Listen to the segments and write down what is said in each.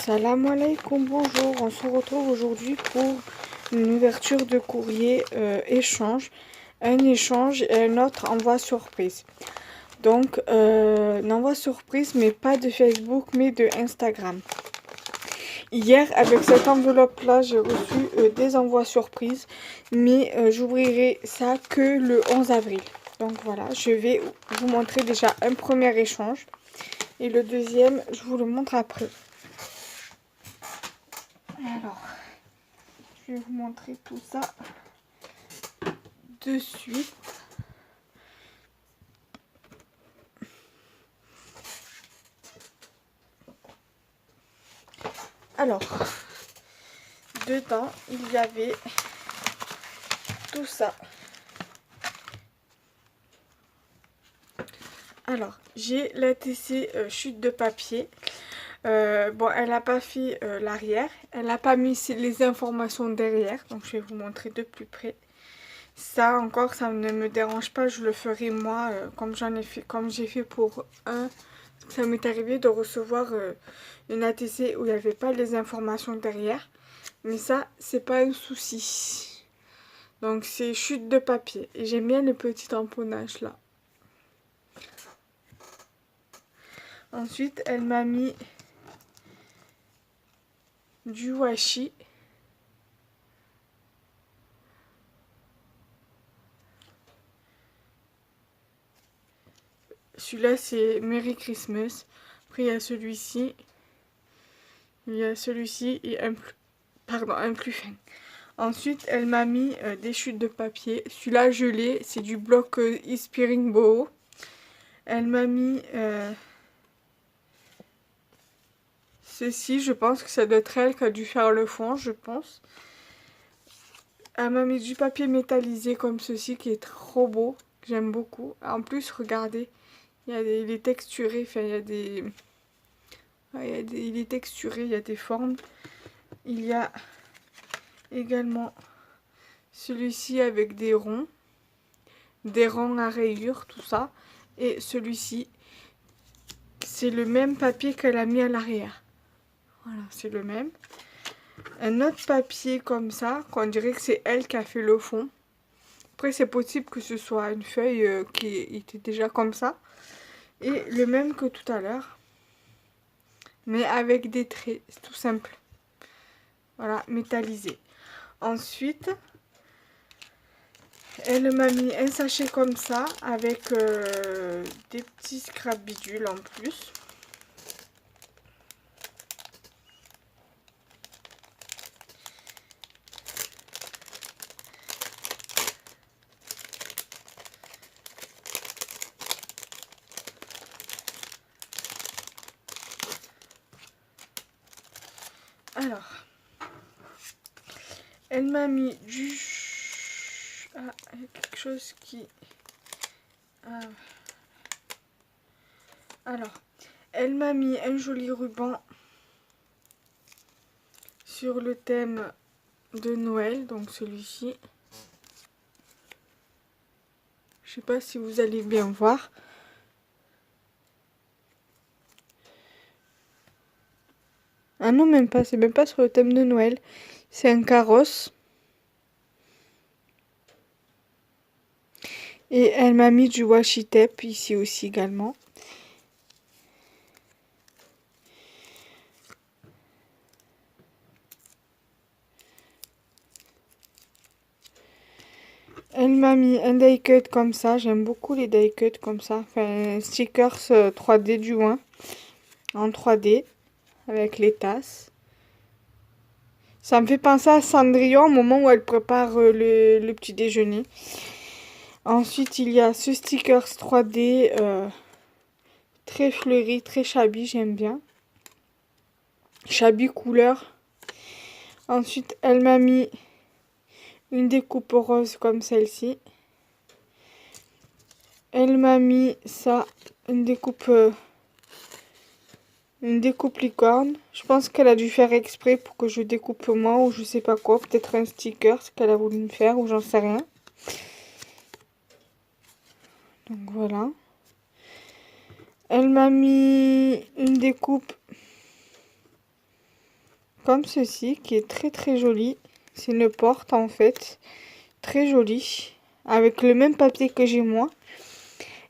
Salam alaikum, bonjour, on se retrouve aujourd'hui pour une ouverture de courrier échange, un échange et un autre envoi surprise. Donc, un envoi surprise, mais pas de Facebook, mais de Instagram. Hier, avec cette enveloppe-là, j'ai reçu des envois surprises, mais j'ouvrirai ça que le 11 avril. Donc voilà, je vais vous montrer déjà un premier échange, et le deuxième, je vous le montre après. Alors, je vais vous montrer tout ça de suite. Alors, dedans, il y avait tout ça. Alors, j'ai la TC chute de papier. Bon, elle n'a pas fait l'arrière. Elle n'a pas mis les informations derrière. Donc, je vais vous montrer de plus près. Ça, encore, ça ne me dérange pas. Je le ferai moi, comme j'ai fait pour un. Ça m'est arrivé de recevoir une ATC où il n'y avait pas les informations derrière. Mais ça, c'est pas un souci. Donc, c'est chute de papier. Et j'aime bien le petit tamponnage là. Ensuite, elle m'a mis du washi. Celui-là, c'est Merry Christmas. Après, il y a celui-ci. Il y a celui-ci et un plus fin. Ensuite, elle m'a mis des chutes de papier. Celui-là, je l'ai. C'est du bloc Ispiring Boho. Elle m'a mis ceci. Je pense que ça doit être elle qui a dû faire le fond, je pense. Elle m'a mis du papier métallisé comme ceci qui est trop beau. J'aime beaucoup. En plus, regardez. Il est texturé. Enfin, il est texturé. Il y a des formes. Il y a également celui-ci avec des ronds à rayures, tout ça. Et celui-ci, c'est le même papier qu'elle a mis à l'arrière. Voilà, c'est le même. Un autre papier comme ça, qu'on dirait que c'est elle qui a fait le fond. Après, c'est possible que ce soit une feuille qui était déjà comme ça. Et le même que tout à l'heure. Mais avec des traits, c'est tout simple. Voilà, métallisé. Ensuite, elle m'a mis un sachet comme ça avec des petits scrap bidules en plus. Alors, elle m'a mis du... Ah, il y a quelque chose qui... Ah. Alors, elle m'a mis un joli ruban sur le thème de Noël, donc celui-ci. Je sais pas si vous allez bien voir. Ah non, même pas, c'est même pas sur le thème de Noël. C'est un carrosse. Et elle m'a mis du washi tape ici aussi également. Elle m'a mis un die cut comme ça. J'aime beaucoup les die cut comme ça. Enfin, stickers 3D du moins. En 3D. Avec les tasses. Ça me fait penser à Cendrillon au moment où elle prépare le petit déjeuner. Ensuite, il y a ce stickers 3D très fleuri, très shabby, j'aime bien. Shabby couleur. Ensuite, elle m'a mis une découpe rose comme celle-ci. Elle m'a mis ça, une découpe licorne. Je pense qu'elle a dû faire exprès pour que je découpe moi ou je sais pas quoi. Peut-être un sticker, ce qu'elle a voulu me faire ou j'en sais rien. Donc voilà. Elle m'a mis une découpe comme ceci, qui est très très jolie. C'est une porte en fait, très jolie, avec le même papier que j'ai moi.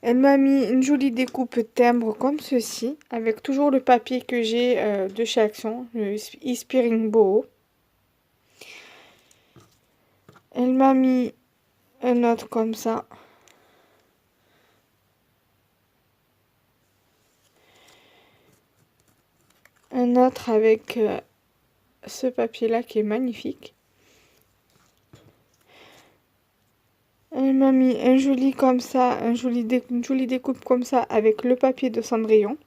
Elle m'a mis une jolie découpe timbre comme ceci, avec toujours le papier que j'ai de chez Action, le Ispiring Boho. Elle m'a mis un autre comme ça. Un autre avec ce papier-là qui est magnifique. Elle m'a mis un joli comme ça, une jolie découpe comme ça avec le papier de Cendrillon.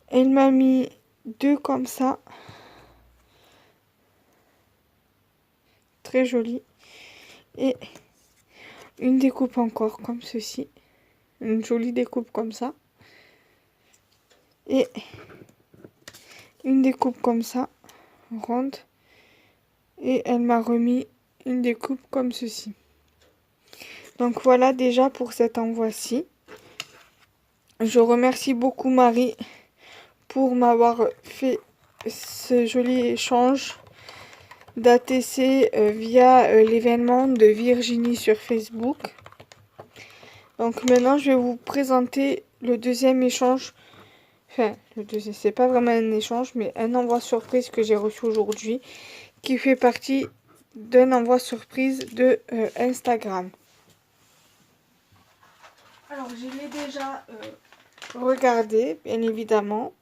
Elle m'a mis deux comme ça. Très joli. Et une découpe encore comme ceci. Une jolie découpe comme ça. Et une découpe comme ça, ronde. Et elle m'a remis une découpe comme ceci. Donc voilà déjà pour cet envoi-ci. Je remercie beaucoup Marie pour m'avoir fait ce joli échange d'ATC via l'événement de Virginie sur Facebook. Donc maintenant je vais vous présenter le deuxième échange. Enfin, le deuxième, c'est pas vraiment un échange, mais un envoi surprise que j'ai reçu aujourd'hui, qui fait partie d'un envoi surprise de Instagram. Alors, je l'ai déjà regardé, bien évidemment.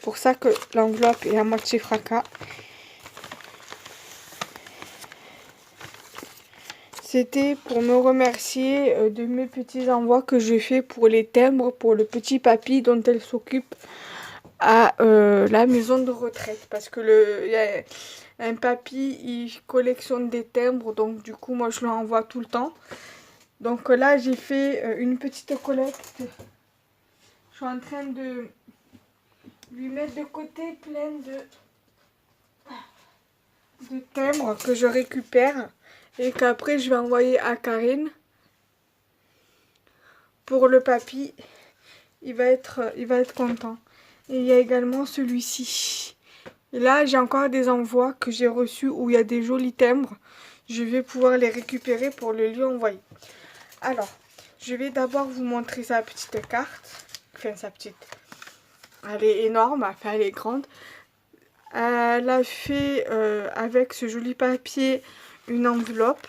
Pour ça que l'enveloppe est à moitié fracas. C'était pour me remercier de mes petits envois que je fais pour les timbres, pour le petit papy dont elle s'occupe à la maison de retraite. Parce que y a un papy, il collectionne des timbres, donc du coup, moi, je lui envoie tout le temps. Donc là, j'ai fait une petite collecte. Je suis en train de lui mettre de côté plein de timbres que je récupère et qu'après je vais envoyer à Karine pour le papy. Il va être content. Et il y a également celui-ci. Et là, j'ai encore des envois que j'ai reçus où il y a des jolis timbres. Je vais pouvoir les récupérer pour le lui envoyer. Alors, je vais d'abord vous montrer sa petite carte. Enfin, sa petite. Elle est énorme, enfin, elle est grande. Elle a fait avec ce joli papier une enveloppe.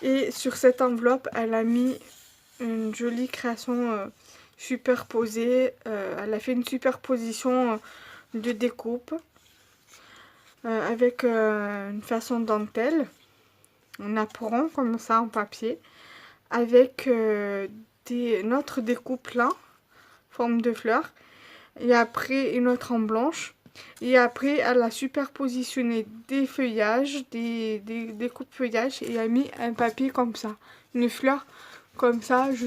Et sur cette enveloppe, elle a mis une jolie création superposée. Elle a fait une superposition de découpe avec une façon dentelle, un apron comme ça en papier, avec notre découpe là, forme de fleur, et après une autre en blanche. Et après, elle a superpositionné des feuillages, des coupes feuillages, et elle a mis un papier comme ça, une fleur comme ça. Je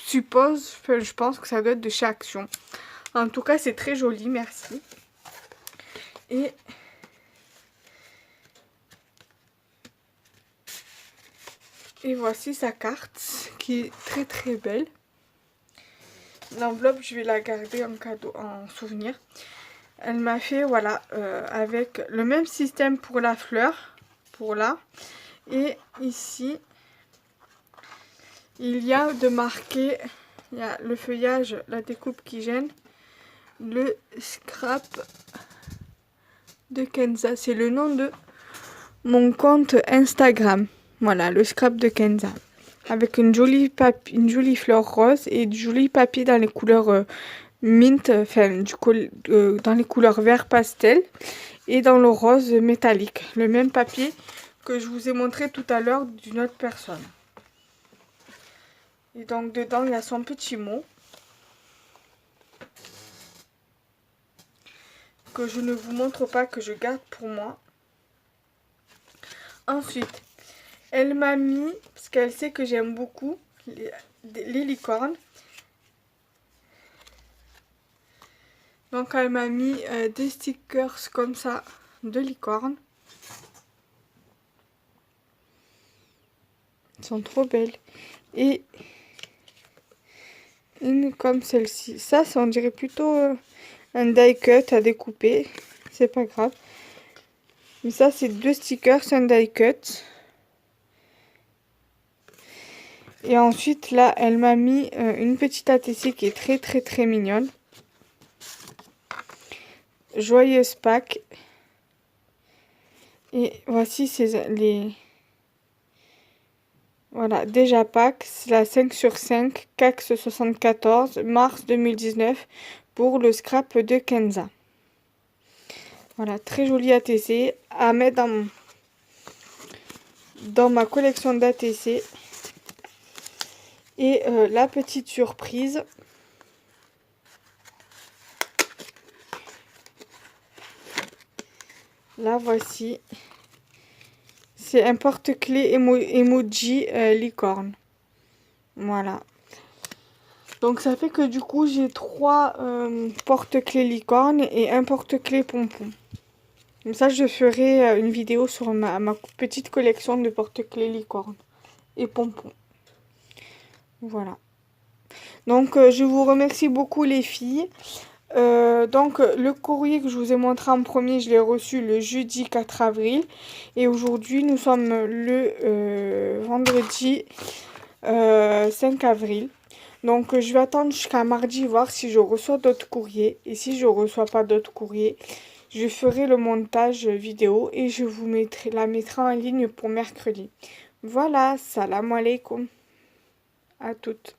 suppose, enfin, je pense que ça doit être de chez Action. En tout cas, c'est très joli, merci. Et voici sa carte, qui est très très belle. L'enveloppe, je vais la garder en cadeau, en souvenir. Elle m'a fait, voilà, avec le même système pour la fleur, pour là. Et ici, il y a de marqué, il y a le feuillage, la découpe qui gêne, le scrap de Kenza. C'est le nom de mon compte Instagram. Voilà, le scrap de Kenza. Avec une jolie fleur rose et du joli papier dans les couleurs mint, enfin dans les couleurs vert pastel et dans le rose métallique. Le même papier que je vous ai montré tout à l'heure d'une autre personne. Et donc dedans il y a son petit mot que je ne vous montre pas, que je garde pour moi. Ensuite, elle m'a mis, parce qu'elle sait que j'aime beaucoup les licornes. Donc elle m'a mis des stickers comme ça de licorne. Elles sont trop belles. Et une comme celle-ci. Ça, on dirait plutôt un die cut à découper. C'est pas grave. Mais ça, c'est 2 stickers, un die cut. Et ensuite, là, elle m'a mis une petite ATC qui est très mignonne. Joyeuse Pâques. Et voici les... Voilà, déjà Pâques, c'est la 5/5, Cax 74, mars 2019, pour le scrap de Kenza. Voilà, très joli ATC à mettre dans ma collection d'ATC. Et la petite surprise, la voici. C'est un porte-clés emoji licorne. Voilà. Donc ça fait que du coup j'ai 3 porte-clés licorne et un porte-clés pompon. Comme ça je ferai une vidéo sur ma petite collection de porte-clés licorne et pompons. Voilà. Donc je vous remercie beaucoup les filles. Donc le courrier que je vous ai montré en premier, je l'ai reçu le jeudi 4 avril. Et aujourd'hui, nous sommes le vendredi 5 avril. Donc je vais attendre jusqu'à mardi, voir si je reçois d'autres courriers. Et si je ne reçois pas d'autres courriers, je ferai le montage vidéo et je vous la mettrai en ligne pour mercredi. Voilà, salam alaikum à toutes.